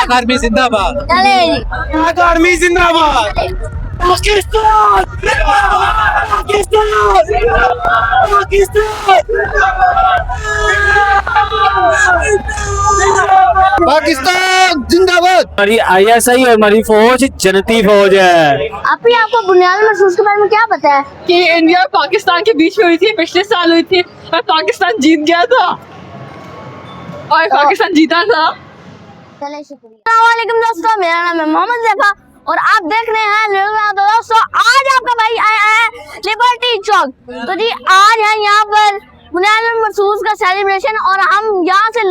पाक आर्मी जिंदाबाद। चले पाक आर्मी जिंदाबाद। पाकिस्तान पाकिस्तान पाकिस्तान जिंदाबाद। हमारी ISI और हमारी फौज जनती फौज है। अभी आपको बुनियादी महसूस के बारे में क्या पता है? कि इंडिया और पाकिस्तान के बीच में हुई थी, पिछले साल हुई थी और पाकिस्तान जीत गया था और पाकिस्तान जीता था। चले शुक्रिया। अस्सलामुअलैकुम दोस्तों, मेरा नाम है मोहम्मद ज़ैफा और आप देख रहे हैं दोस्तों आज आपका भाई आया है लिबर्टी चौक। तो जी आज है यहाँ पर बुनियादी महसूस का सेलिब्रेशन और हम यहाँ के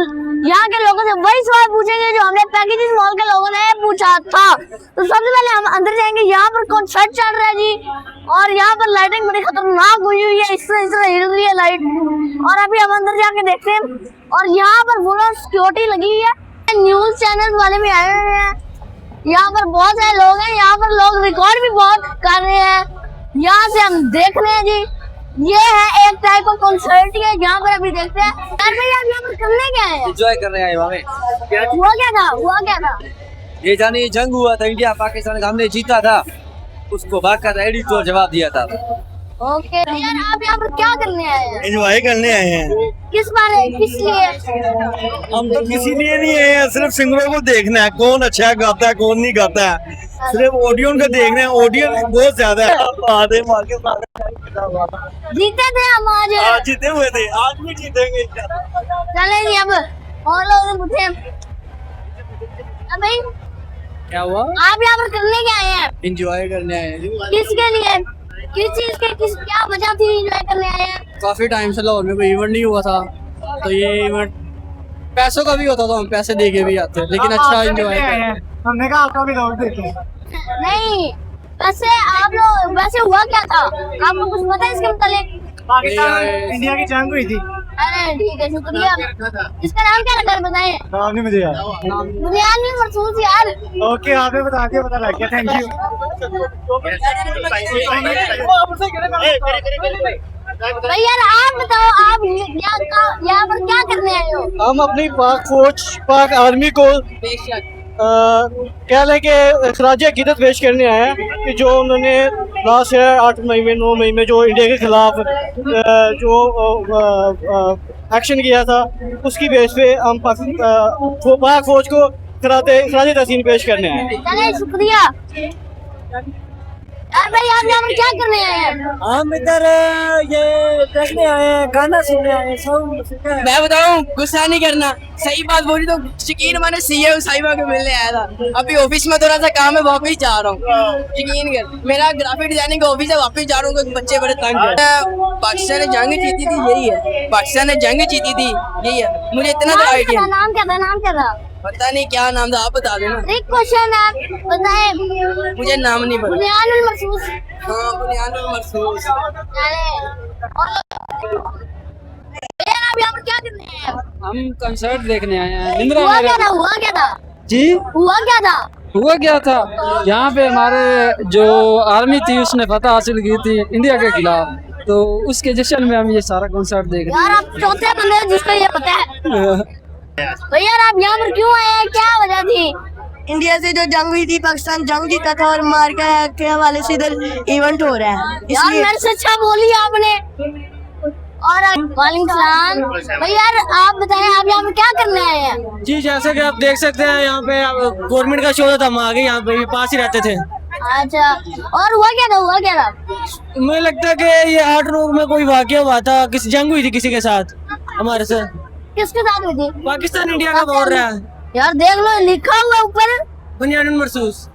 लोगों से वही सवाल पूछेंगे जो हमने पैकेजेस मॉल के लोगों ने पूछा था। तो सबसे पहले हम अंदर जाएंगे। यहाँ पर कॉन्सर्ट चल रहा है जी और यहाँ पर लाइटिंग बड़ी खतरनाक हुई है, इस तरह हिल रही है लाइट। और अभी हम अंदर जाके देखते हैं और यहाँ पर पूरा सिक्योरिटी लगी है, न्यूज चैनल वाले भी आए हुए हैं। यहाँ पर बहुत सारे लोग हैं, यहाँ पर लोग रिकॉर्ड भी बहुत कर रहे हैं। यहाँ से हम देख रहे हैं जी ये है एक टाइप का कॉन्सर्ट है यहाँ पर अभी देखते हैं। यार भाई आप यहाँ पर करने क्या है? एंजॉय कर रहे हैं वहाँ में। हुआ क्या था? ये जाने जंग हुआ था इंडिया पाकिस्तान का, हमने जीता था, उसको बाकायदा एडिटोरियल जवाब दिया था। ओके यार आप यहाँ पर क्या करने आए हैं? एंजॉय करने आए हैं। किस लिए? हम तो किसी लिए नहीं आए हैं, सिर्फ सिंगरों को देखना है कौन अच्छा गाता है कौन नहीं गाता है, सिर्फ ऑडियंस को देखना है। ऑडियंस बहुत ज्यादा है। जीते थे हम आज जीते हुए थे, आज भी जीतेंगे। चले जी अब और लोग पूछे भाई क्या हुआ? आप यहाँ पर करने क्या आए हैं? एंजॉय करने आए हैं। किसके लिए? किस चीज के क्या वजह थी एंजॉय करने आए हैं? काफी टाइम से लाहौर में कोई इवेंट नहीं हुआ था, तो ये इवेंट पैसों का भी होता तो हम पैसे दे के भी आते, लेकिन अच्छा एंजॉय हमने कहा आपका भी दौड़ देखे। नहीं वैसे आप लोग वैसे हुआ क्या था? आपको कुछ पता है इसके मुताबिक? पाकिस्तान इंडिया की जंग हुई थी। अरे ठीक है शुक्रिया। इसका नाम क्या रखा है बताएं? नाम नहीं मुझे याद। बुनियादी महसूस यार। ओके आपने बता दिया, पता लग गया, थैंक यू। भाई यार आप बताओ आप यहाँ पर क्या करने आए हो? हम अपनी पाक फौज पाक आर्मी को कह लें कि खराज अकीदत पेश करने आए हैं कि जो उन्होंने लास्ट 8 मई में 9 मई में जो इंडिया के खिलाफ जो एक्शन किया था उसकी बेस पे हम पाक फौज को खराज तहसीन पेश करने आए हैं। चले शुक्रिया। यार भाई आप यहाँ पर क्या करने आए हैं? हम इधर ये देखने आए हैं, गाना सुनने आए हैं। मैं बताऊं, गुस्सा नहीं करना, सही बात बोली तो यकीन माने सीए साहिबा को मिलने आया था। अभी ऑफिस में थोड़ा सा काम है, वापस जा रहा हूँ। यकीन कर, मेरा ग्राफिक डिजाइनिंग का ऑफिस है, वापस जा रहा हूँ क्योंकि बच्चे बड़े तंग हैं। पाकिस्तान ने जंग जीती थी, यही है, पाकिस्तान ने जंग जीती थी, यही है। मुझे इतना तो आइडिया, नाम क्या था? पता नहीं क्या नाम था, आप बता देना। एक क्वेश्चन आप बताएं। मुझे नाम नहीं पता। बुनियादी महसूस। हाँ बुनियादी महसूस। यार आप यहाँ पर क्या करने आए हैं? हम कंसर्ट देखने आए हैं। हुआ क्या था? जी हुआ क्या था? हुआ क्या था, यहाँ पे हमारे जो आर्मी थी उसने फतह हासिल की थी इंडिया के खिलाफ, तो उसके जश्न में हम ये सारा कॉन्सर्ट देख रहे हैं। यार आप चौथे बंदे हैं जिसको ये पता है। तो यार आप यहाँ पर क्यों आए हैं, क्या वजह थी? इंडिया से जो जंग हुई थी, पाकिस्तान जंग जीता था और मार के हवाले से इधर इवेंट हो रहा है, यार इसलिए। मेरे से अच्छा बोली आपने। और वालेकुम सलाम। भाई यार आप बताएं आप यहाँ पे क्या करने आए हैं? जी जैसे कि आप देख सकते हैं यहाँ पे गवर्नमेंट का शो था, हम आगे यहाँ पे पास ही रहते थे। अच्छा और हुआ क्या था? मुझे लगता है कि ये 8 रोग में कोई वाकया हुआ था, किसी जंग हुई थी किसी के साथ हमारे से। किसके साथ हुई थी? पाकिस्तान इंडिया का बोल रहा है यार देख लो लिखा हुआ ऊपर बुनियादी महसूस।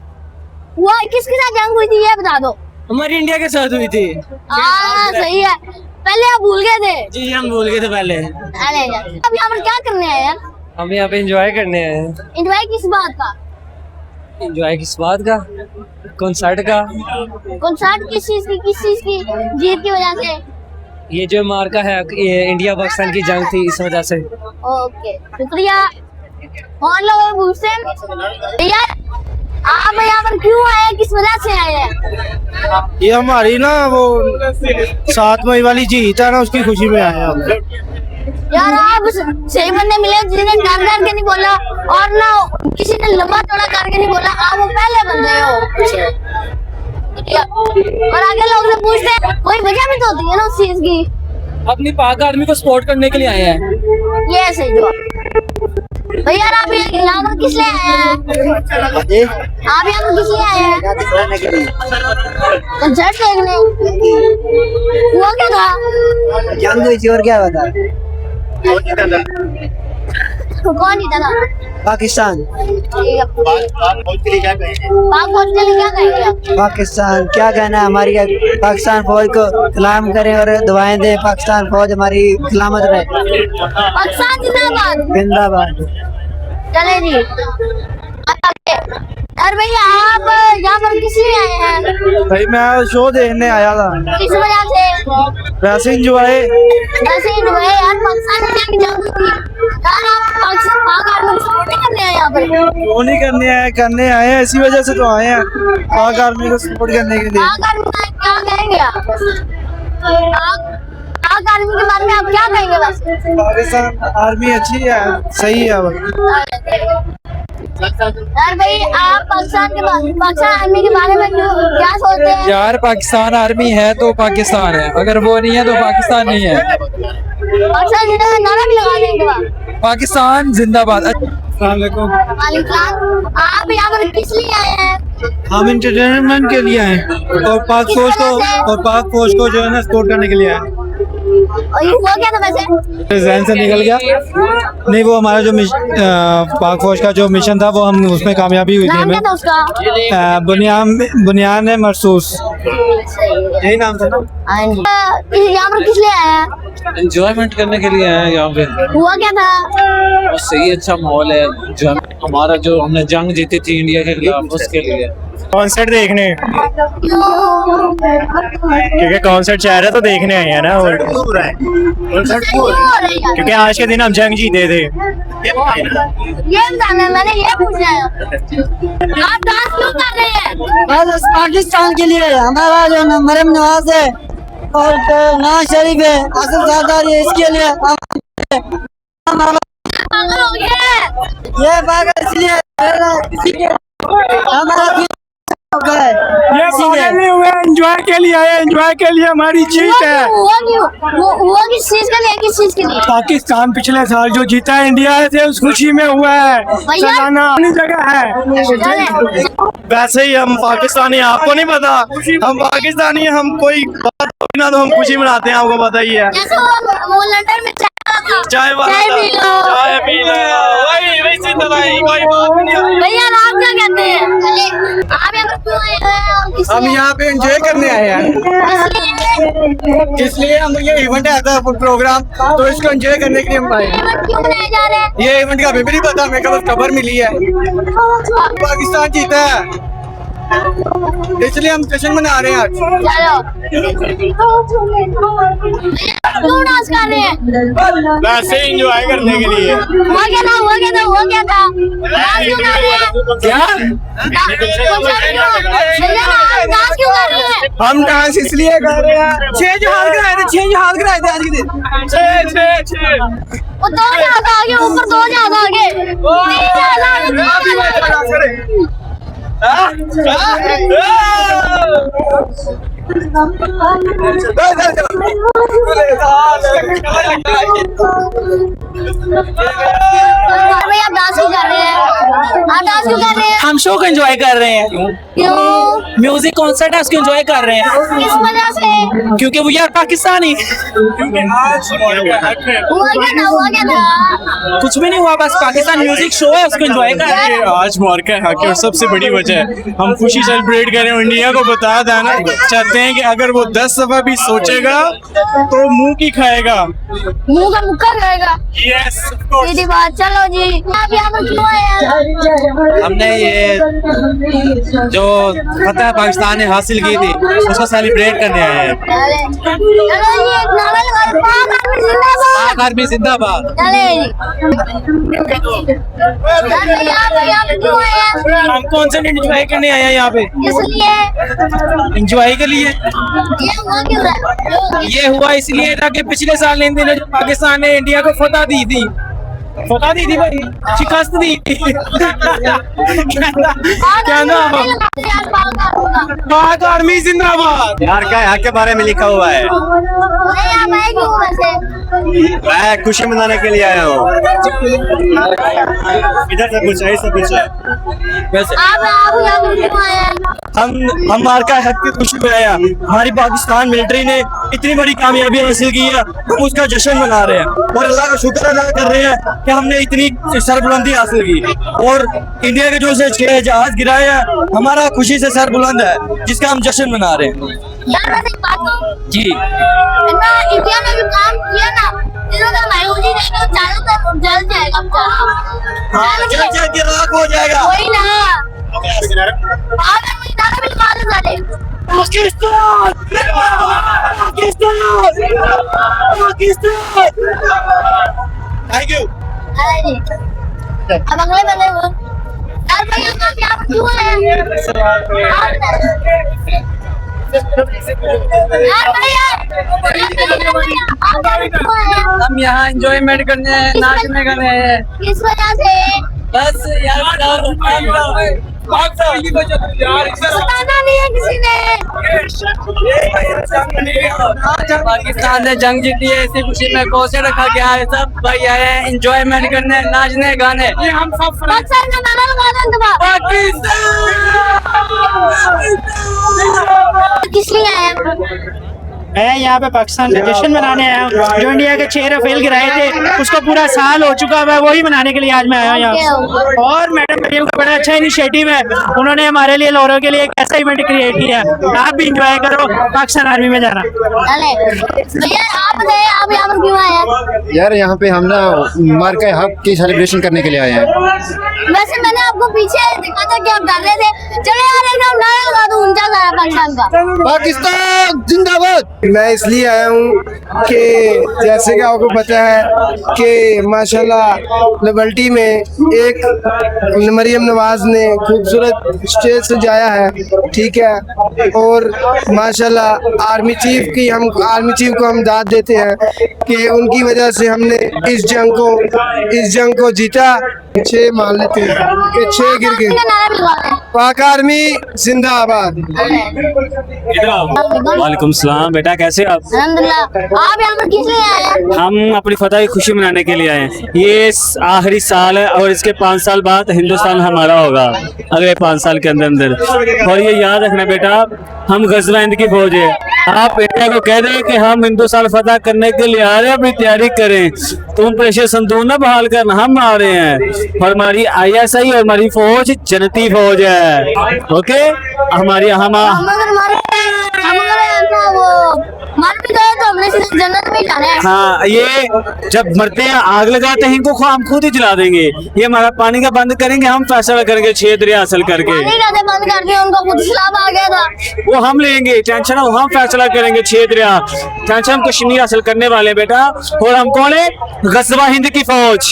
हुआ किसके साथ जंग हुई थी ये बता दो। हमारी इंडिया के साथ हुई थी। हाँ सही है, पहले आप भूल गए थे। जी हम भूल गए थे पहले। अरे यार अब यहाँ पर क्या करने आए यार? हम यहाँ पे एंजॉय करने आए हैं। एंजॉय किस बात का? एंजॉय किस बात का? कॉन्सर्ट का। कॉन्सर्ट किस चीज की जीत की वजह से? ये जो मार्का है ये इंडिया पाकिस्तान की जंग थी, इस वजह से। ओके शुक्रिया। और लोग पूछते हैं यार आप यहाँ पर क्यों आए, किस वजह से आए हैं? ये हमारी ना वो 7 मई वाली जीत है ना, उसकी खुशी में आए हम। यार आप सही बंदे मिले जिन्हें डर के नहीं बोला और ना किसी ने लंबा चौड़ा करके नहीं बोला आप वो पहले बंदे हो। और आगे लोग से पूछते हैं कोई वजह भी तो होती है ना उस चीज की। अपनी पाक आर्मी को सपोर्ट करने के लिए आए हैं। ये सही जवाब। भैया आप यहाँ पर किस लिए आए हैं? आप यहाँ पर किस लिए आए हैं? कंसर्ट देखने। हुआ क्या था? जंग हुई थी और क्या बता। कौन जीता था? पाकिस्तान। पाक फौज के लिए क्या कहेंगे आप? पाकिस्तान क्या कहना है हमारी, पाकिस्तान फौज को सलाम करें और दुआएं दें, पाकिस्तान फौज हमारी सलामत रहे। पाकिस्तान जिंदाबाद। जिंदाबाद। चले जी। अरे भैया आप यहाँ पर किस लिए आए हैं? भाई मैं शो देखने आया था, किस वजह से? वैसे इंजॉय। वैसे ही हुए यार, पाकिस्तान में जाके जादू की यार आप पाकिस्तान पाक आर्मी को सपोर्ट नहीं करने आए यहाँ पर? क्यों नहीं करने आए हैं, इसी वजह से तो आए हैं पाक आर्मी को सपोर्ट करने के लिए। पाक आर्मी का क्या कहेंगे आप? पाक आर्मी के बारे में आप क्या कहेंगे बस? पाकिस्तान आर्मी अच्छी है, सही है। यार भाई आप पाकिस्तान आर्मी के बारे में क्या सोचते हैं? यार पाकिस्तान आर्मी है तो पाकिस्तान है, अगर वो नहीं है तो पाकिस्तान नहीं है। पाकिस्तान जिंदाबाद नारा भी लगा देंगे। पाकिस्तान जिंदाबाद। वालेकुम। आप यहाँ पर किस लिए आए हैं? हम एंटरटेनमेंट के लिए आए और पाक फौज को जो है ना सपोर्ट करने के लिए आए। और ये हुआ क्या था वैसे? जहन से निकल गया नहीं, वो हमारा जो पाक फौज का जो मिशन था वो हम उसमें कामयाबी हुई थी नाम हमें। क्या था उसका? बुनियान महसूस, यही नाम था ना। यहाँ पर किस लिए आए हैं? एंजॉयमेंट करने के लिए आए हैं यहाँ पे। हुआ क्या था? और सही अच्छा माहौल है, जो हमारा जो हमने जंग जीती थी इंडिया के खिलाफ उसके लिए। कॉन्सर्ट देखने, क्योंकि कॉन्सर्ट चाह रहे तो देखने आए हैं ना। और क्योंकि आज के दिन हम जंग जीते थे। ये बताना है, मैंने ये पूछा है। आप डांस क्यों कर रहे हैं? बस पाकिस्तान के लिए हमारा जो मरहम नवाज है और नवाज शरीफ है, आसिफ सरदार है, इसके लिए पागल हो गए। ये पागल इसलिए हमारा ये पागल नहीं हुए, एंजॉय के लिए आए, एंजॉय के लिए हमारी जीत है। हुआ किस चीज के लिए? किस चीज के लिए? पाकिस्तान पिछले साल जो जीता है इंडिया से, उस खुशी में हुआ है। भैया सालाना अपनी जगह है। वैसे ही हम पाकिस्तानी, आपको नहीं पता हम पाकिस्तानी, हम कोई बात होगी ना तो हम खुशी मनाते हैं, आपको पता ही है। जैसे वो लंदन में चाय पी लो। वही वैसी दवाई, कोई बात नहीं। भैया आप क्या कहते हैं? आप यहाँ पर क्यों आए हैं? हम यहाँ पे एंजॉय करने आए हैं, इसलिए हम ये इवेंट आया था प्रोग्राम, तो इसको एंजॉय करने के लिए हम आए। क्यों मनाए जा रहे हैं? ये इवेंट का अभी भी नहीं पता, मेरे को बस खबर मिली है पाकिस्तान जीता है, इसलिए हम जश्न मना रहे हैं आज। क्यों डांस कर रहे हैं? वैसे ही एंजॉय करने के लिए। हुआ क्या था? डांस क्यों कर रहे हैं? क्या डांस क्यों कर रहे हैं? हम डांस इसलिए कर रहे हैं, 6 हाथ कराए थे आज के दिन। 6 वो 2 ज्यादा आगे, ऊपर 2 ज्यादा आगे, 3 ज्यादा आगे। आप डांस क्यों कर रहे हैं? आप डांस क्यों कर रहे हैं? हम शो को एंजॉय कर रहे हैं, क्यों? म्यूजिक कॉन्सर्ट है उसको एंजॉय कर रहे हैं, किस वजह से? क्योंकि वो यार पाकिस्तानी। हुआ क्या था? कुछ भी नहीं हुआ, बस पाकिस्तान म्यूजिक शो है उसको एंजॉय कर रहे हैं। आज मौका है और सबसे बड़ी वजह है हम खुशी सेलिब्रेट करें, इंडिया को बताया था ना, चाहते हैं कि अगर वो 10 दफा भी सोचेगा तो मुंह की खाएगा। मुंह का मुक्का खाएगा। यस सीधी बात। चलो जी, आप यहाँ पर क्यों आए हैं? हमने ये जो फतह पाकिस्तान ने हासिल की थी उसको सेलिब्रेट करने आए हैं। चलो जी, एक नारा लगा दो, पाक आर्मी जिंदाबाद। पाक आर्मी जिंदाबाद। चले जी। आप यहाँ पर क्यों आए हैं? हम कॉन्सर्ट एंजॉय करने आए हैं यहाँ पे, इसलिए एंजॉय के लिए। ये हुआ क्यों है? ये हुआ इसलिए था कि पिछले साल इन दिनों जो पाकिस्तान ने इंडिया को फतह दी थी, फतह दी थी भाई, शिकस्त दी थी। क्या नाम? पाक आर्मी जिंदाबाद। यार क्या यहाँ के बारे में लिखा हुआ है? नहीं आप आए क्यों वैसे? मैं खुशी मनाने के लिए आया हूँ। इधर से पूछा, इससे पूछा। वैसे आप यहाँ पर क्यों आए हैं? हम मार्का हक की खुशी में आया। हमारी पाकिस्तान मिलिट्री ने इतनी बड़ी कामयाबी हासिल की है, हम उसका जश्न मना रहे हैं और अल्लाह का शुक्र अदा कर रहे हैं कि हमने इतनी सरबुलंदी हासिल की। और इंडिया के जो से 6 जहाज गिराए हैं, हमारा खुशी से सर बुलंद है, जिसका हम जश्न मना रहे हैं। यार वैसे एक बात कहूं, जी ना इंडिया ने जो काम किया ना, इन्होंने मायूसी नहीं तो चारों तरफ जल जाएगा बेचारा। हाँ, जल के राख हो जाएगा। वही ना, आगे महीना भी मालूम चले। पाकिस्तान पाकिस्तान पाकिस्तान। Thank you. अरे जी, अब अगले बंदे को यार भाई आप क्या क्यों आए हैं? यार भाई हम यहाँ एंजॉयमेंट करने हैं, नाचने गए हैं। किस वजह से? बस यार बताना नहीं है किसी ने। पाकिस्तान ने जंग जीती है, इसी खुशी में कोसे रखा गया है। सब भाई आए हैं एंजॉयमेंट करने, नाचने गाने। ये हम सब पाकिस्तान का नारा लगा दो दबा। किस लिए आए हैं? मैं यहाँ पे पाकिस्तान का जश्न मनाने आया हूँ। जो इंडिया के 6 राफेल गिराए थे, उसका पूरा साल हो चुका है, वही मनाने के लिए आज मैं आया हूँ यहाँ। और मैडम मरियम का बड़ा अच्छा इनिशिएटिव है, उन्होंने हमारे लिए लाहौर के लिए एक ऐसा इवेंट क्रिएट किया है। आप भी इंजॉय करो, पाकिस्तान आर्मी में जाना। अरे भैया आप बताइए, आप यहाँ पर क्यों आए हैं? यार यहाँ पे हम ना मार्का हक की सेलिब्रेशन करने के लिए आए हैं। वैसे मैंने आपको पीछे देखा था कि आप कर रहे थे। चलो यार एकदम नारा लगा दो ऊंचा सा पाकिस्तान का। पाकिस्तान जिंदाबाद। मैं इसलिए आया हूँ कि जैसे कि आपको पता है कि माशाल्लाह लिबर्टी में एक मरियम नवाज ने खूबसूरत स्टेज सजाया है, ठीक है। और माशाल्लाह आर्मी चीफ को हम दाद देते हैं कि उनकी वजह से हमने इस जंग को जीता। 6 मान लेते हैं कि 6 गिर गए। नारा भी लगा रहे हैं। पाक आर्मी जिंदाबाद। वालेकुम सलाम बेटा, कैसे आप? अल्हम्दुलिल्लाह। आप यहाँ पर किस लिए आए हैं? हम अपनी फतह की खुशी मनाने के लिए आए हैं। ये आखिरी साल है और इसके 5 साल बाद हिंदुस्तान हमारा होगा, अगले 5 साल के अंदर अंदर। और ये याद रखना बेटा, हम गज़वा हिंद की फौज है। आप इंडिया को कह दें कि हम हिंदुस्तान फतह करने के लिए आ रहे हैं, अपनी तैयारी करें। तुम प्रेशर संतून ना बहाल करना, हम आ रहे हैं। और हमारी ISI और हमारी फौज जनती फौज है। ओके, हमारी हम मर भी गए तो हमने सिर्फ जन्नत में जाना है। हाँ, ये जब मरते हैं आग लगाते हैं, इनको हम खुद ही जला देंगे। ये हमारा पानी का बंद करेंगे, हम फैसला करेंगे 6 दरिया हासिल करके। पानी कैसे बंद कर दिया? उनको खुद इस्लाम आ गया था। वो हम लेंगे, टेंशन हो, हम फैसला करेंगे 6 दरिया। टेंशन हम कश्मीर हासिल करने वाले बेटा। और हम कौन है? गज़वा हिंद की फौज।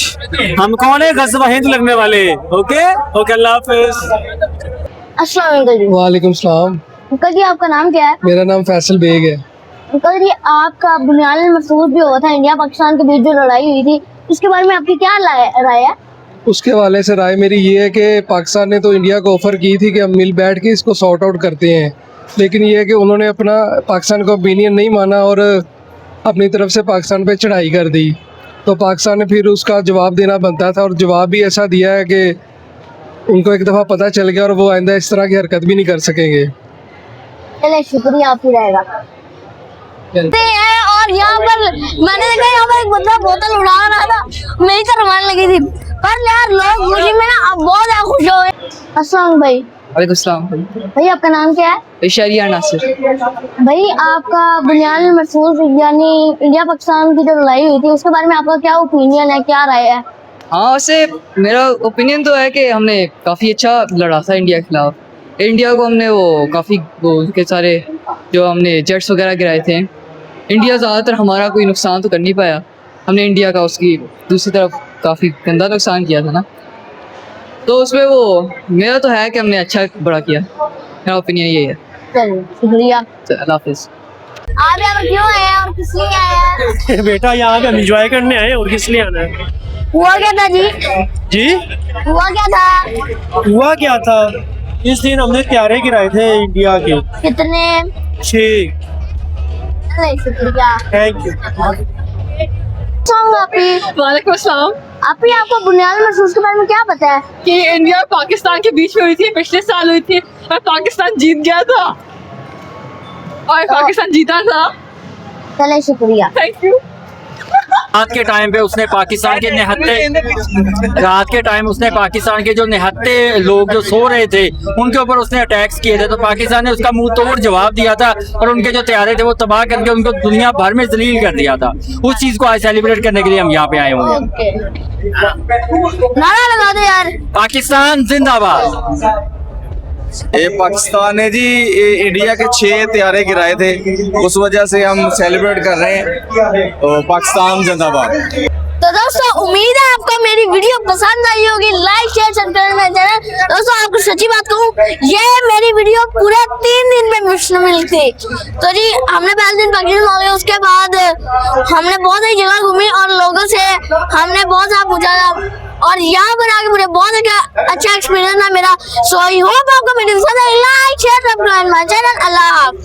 हम कौन है? गज़वा हिंद लगने वाले। ओके ओके, अल्लाह हाफिज। अस्सलाम वालेकुम। वालेकुम सलाम। अंकल जी आपका नाम क्या है? मेरा नाम फैसल बेग है। अंकल जी आपका बुनियादी मकसूद भी हुआ था, इंडिया पाकिस्तान के बीच जो लड़ाई हुई थी, उसके बारे में आपकी क्या राय है? उसके हवाले से राय मेरी ये है कि पाकिस्तान ने तो इंडिया को ऑफर की थी कि हम मिल बैठ के इसको सॉर्ट आउट करते हैं, लेकिन ये है कि उन्होंने अपना पाकिस्तान का ओपिनियन नहीं माना और अपनी तरफ से पाकिस्तान पे चढ़ाई कर दी। तो पाकिस्तान ने फिर उसका जवाब देना बनता था और जवाब भी ऐसा दिया है कि उनको एक दफ़ा पता चल गया और वो आइंदा इस तरह की हरकत भी नहीं कर सकेंगे। चलिए शुक्रिया, आपकी रहेगा। और यहाँ पर मैंने देखा यहाँ पर एक बंदा बोतल उड़ा रहा था, मेरी तो रुमाल लगी थी। पर यार लोग खुशी में ना अब बहुत ज्यादा खुश हो गए। अस्सलाम भाई। वालेकुम सलाम। भाई आपका नाम क्या है? शरिया नासिर। भाई आपका बुनियादी मकसूद यानी इंडिया पाकिस्तान की जो लड़ाई हुई थी, उसके बारे में आपका क्या ओपिनियन है, क्या राय है? हाँ, वैसे मेरा ओपिनियन तो है कि हमने काफ़ी अच्छा लड़ा था इंडिया के खिलाफ। इंडिया को हमने वो काफ़ी के सारे जो हमने जेट्स वगैरह गिराए थे। इंडिया ज़्यादातर हमारा कोई नुकसान तो कर नहीं पाया, हमने इंडिया का उसकी दूसरी तरफ काफ़ी गंदा नुकसान किया था ना। तो उसमें वो मेरा तो है कि हमने अच्छा बड़ा किया, मेरा ओपिनियन यही है। चलिए शुक्रिया। अल्लाह हाफिज़। आप यहाँ पर क्यों आए हैं और किस लिए आए हैं? बेटा यहाँ पे हम इंजॉय करने आए और किस लिए आना है? हुआ क्या था जी? जी हुआ क्या था? हुआ क्या था? इस दिन हमने त्यारे गिराए थे इंडिया के कितने? 6। नहीं शुक्रिया। Thank you. वालेकुम अस्सलाम। आपी आपको बुनियादी महसूस के बारे में क्या पता है? कि इंडिया और पाकिस्तान के बीच में हुई थी, पिछले साल हुई थी और पाकिस्तान जीत गया था और पाकिस्तान जीता था। चले शुक्रिया। Thank you. रात के टाइम पे उसने पाकिस्तान के जो निहत्ते लोग जो सो रहे थे उनके ऊपर उसने अटैक्स किए थे, तो पाकिस्तान ने उसका मुंह तोड़ जवाब दिया था और उनके जो त्यारे थे वो तबाह करके उनको दुनिया भर में जलील कर दिया था। उस चीज को आज सेलिब्रेट करने के लिए हम यहाँ पे आए हुए हैं। नारा लगा दो यार। पाकिस्तान जिंदाबाद। ये पाकिस्तान ने जी इंडिया के 6 त्यारे गिराए थे, उस वजह से हम सेलिब्रेट कर रहे हैं। तो पाकिस्तान जिंदाबाद। तो दोस्तों उम्मीद है आपको मेरी वीडियो पसंद आई होगी। लाइक शेयर सब्सक्राइब मेरा चैनल। दोस्तों आपको सच्ची बात कहूँ, ये मेरी वीडियो पूरे 3 दिन में मुश्तमिल थी। तो जी हमने पहले दिन पाकिस्तान आ गए, उसके बाद हमने बहुत सारी जगह घूमी और लोगों से हमने बहुत सारा पूछा और यहाँ पर आके मुझे बहुत अच्छा एक्सपीरियंस था मेरा। सो आई होप आपको मेरी पसंद आई। Like share subscribe my channel. अल्लाह हाफ़िज़।